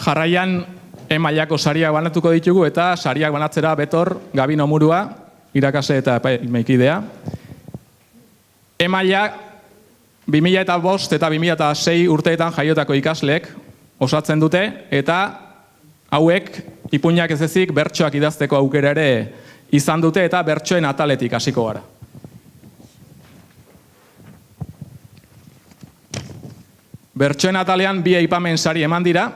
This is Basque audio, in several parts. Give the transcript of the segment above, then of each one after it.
Jarraian E-mailako sariak banatuko ditugu eta sariak banatzera betor Gabino Murua, irakasle eta epaimahaikidea. E-maila 2005 eta 2006 urteetan jaiotako ikasleek osatzen dute eta hauek ipuinak ez ezik bertsoak idazteko aukera ere izan dute eta bertsoen ataletik hasiko gara. Bertsoen atalean bi aipamen sari eman dira,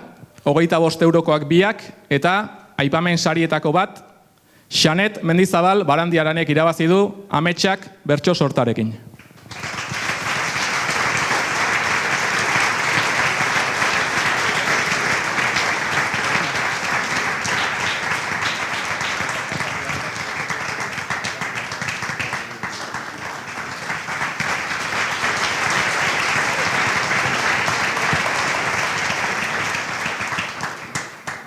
25 eurokoak biak eta aipamen sarietako bat Xanet Mendizabal Barandiaranek irabazi du Ametsak bertso sortarekin.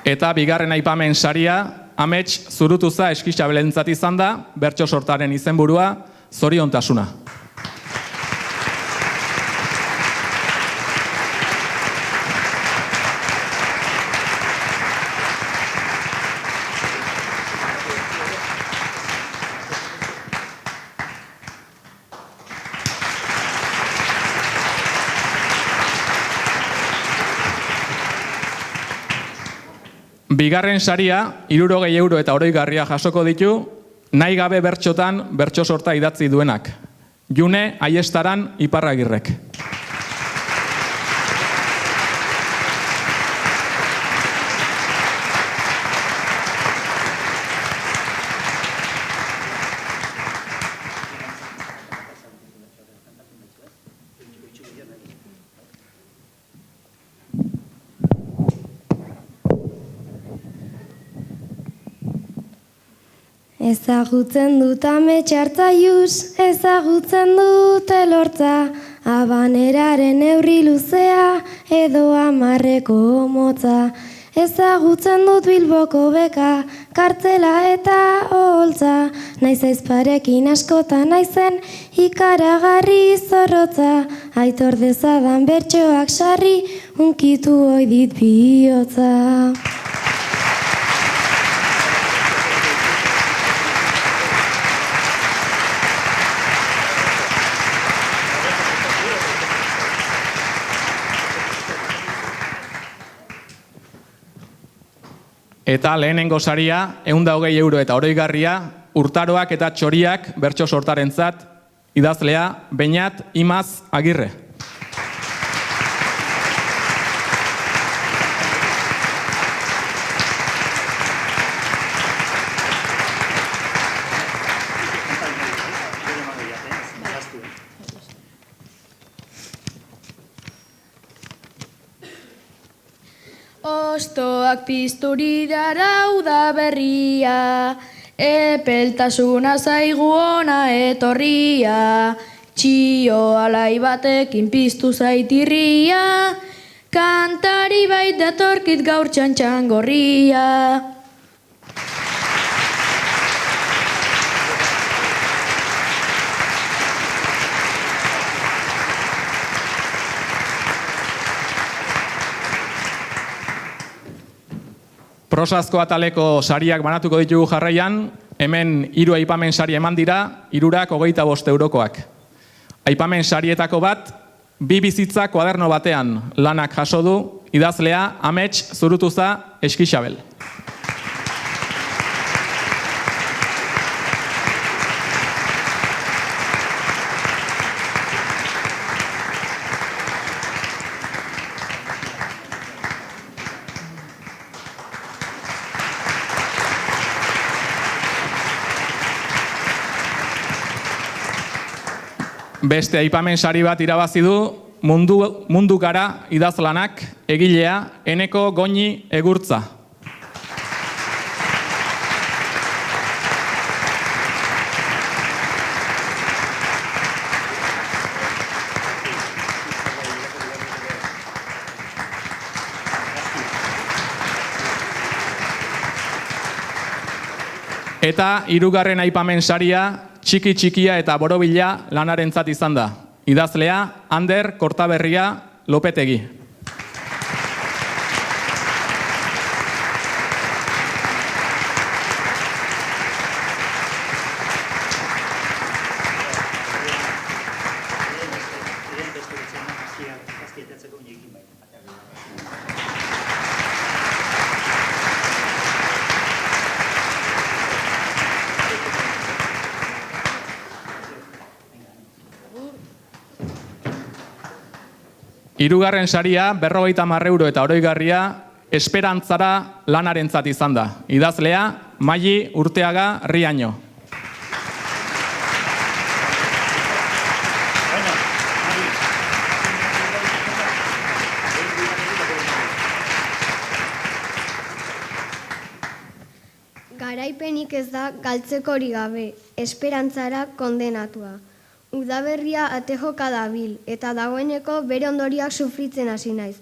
Eta bigarren aipamen saria, Amets Zurutuza Eskixabelentzat izan da, bertso sortaren izenburua, zoriontasuna. Bigarren saria, 60 euro eta oroigarria jasoko ditu, nahi gabe bertxotan bertso sorta idatzi duenak. June Aiestaran Iparragirrek. Ezagutzen dut Amets Artzaiuz, ezagutzen dut elortza, abaneraren neurri luzea edo 10 motza. Ezagutzen dut Bilboko beka, kartzela eta oholtza, naiz aizparekin askotan naizen ikaragarri zorrotza, aitor dezadan bertsoak sarri, hunkitu ohi dit bihotza. Eta lehenengo saria, 120 euro eta oroigarria, urtaroak eta txoriak bertso sortarentzat, idazlea Beñat Imaz Agirre. Ostoak pizturi darau da berria, epeltasuna zaigu ona etorria, txio alai batekin piztu zaitirria, kantari bait datorkit gaur txantxangorria. Prosazko ataleko sariak banatuko ditugu jarraian, hemen 3 aipamen sari eman dira, 3ak 25 eurokoak. Aipamen sarietako bat, 2 bizitza kuaderno batean lanak jaso du, idazlea Amets Zurutuza Eskixabel. Beste aipamen sari bat irabazi du mundu gara idazlanak egilea Eneko Goñi Egurtza. Eta 3. aipamen saria Txiki txikia eta borobila lanarentzat izan da. Idazlea Ander Kortaberria Lopetegi. Hirugarren saria 50 euro eta oroigarria esperantzara lanarentzat izan da. Idazlea, Maili Urteaga Riaño. Garaipenik ez da galtzekori gabe, esperantzara kondenatua. Udaberria ate joka dabil, eta dagoeneko bere ondoriak sufritzen hasi naiz.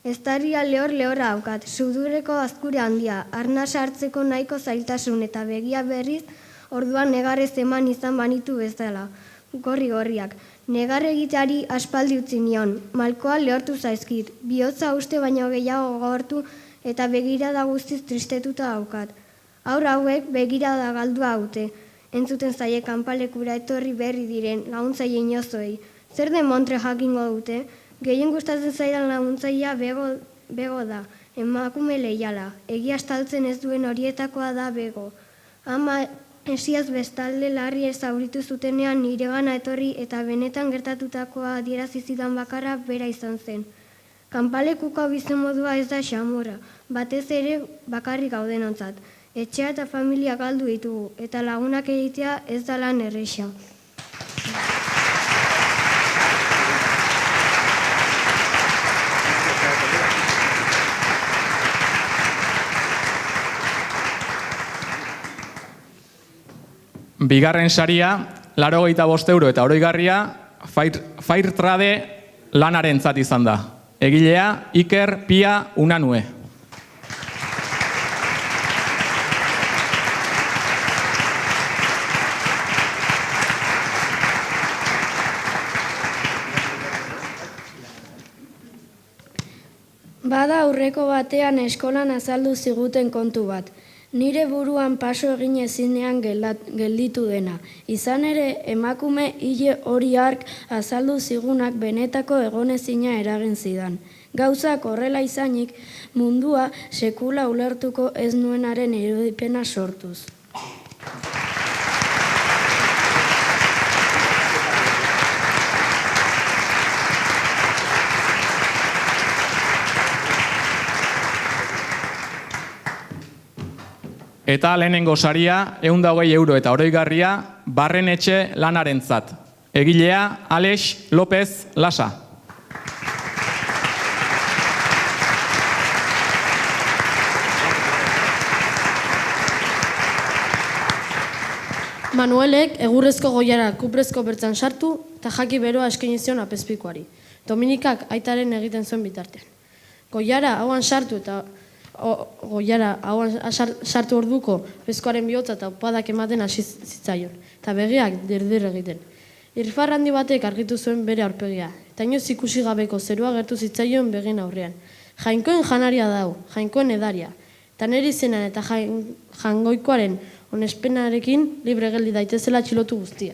Eztarria lehor-lehorra daukat, sudurreko azkure handia, arnasa hartzeko nahiko zailtasun eta begia berriz, orduan negarrez eman izan banitu bezala. Gorri-gorriak, negar egiteari aspaldi utzi nion, malkoa lehortu zaizkit, bihotza uste baino gehiago gogortu eta begirada guztiz tristetuta daukat. Haur hauek begirada galdua haute, entzuten zaie kanpalekura etorri berri diren laguntzaile inozoei. Zer den montre jakingo dute? Gehien gustatzen zaidan laguntzailea bego da, emakume leiala. Egia estaltzen ez duen horietakoa da bego. Ama esiaz bestalde larri zauritu zutenean niregana etorri eta benetan gertatutakoa adierazi zidan bakarra bera izan zen. Kanpalekuko bizimodua ez da xamurra, batez ere bakarrik gaudenontzat. Etxea eta familia galdu ditugu, eta lagunak egitea ez da lan erresa. Bigarren saria, 85 euro eta oroigarria, Fairtrade lanarentzat izan da. Egilea, Iker Pia Unanue. Bada aurreko batean eskolan azaldu ziguten kontu bat. Nire buruan paso egin ezinean gelditu dena. Izan ere, emakume hile hori hark azaldu zigunak benetako egonezina eragin zidan. Gauzak horrela izanik, mundua sekula ulertuko ez nuenaren irudipena sortuz. Eta lehenengo saria, 120 euro eta oroigarria, Barrenetxe lanarentzat. Egilea, Alex López Lasa. Manuelek egurrezko goiara kuprezko bertzan sartu eta jaki beroa eskaini zion apezpikuari. Dominikak aitaren egiten zuen bitartean. Goiara hauan sartu eta sartu orduko pezkoaren bihotza eta upadak ematen hasi zitzaion, eta begiak dirdir egiten. Irfar handi batek argitu zuen bere aurpegia, eta inoiz ikusi gabeko zerua gertu zitzaion begien aurrean. Jainkoen janaria dau, jainkoen edaria, eta nire izenan eta jangoikoaren onespenarekin libre geldi daitezela atxilotu guztia.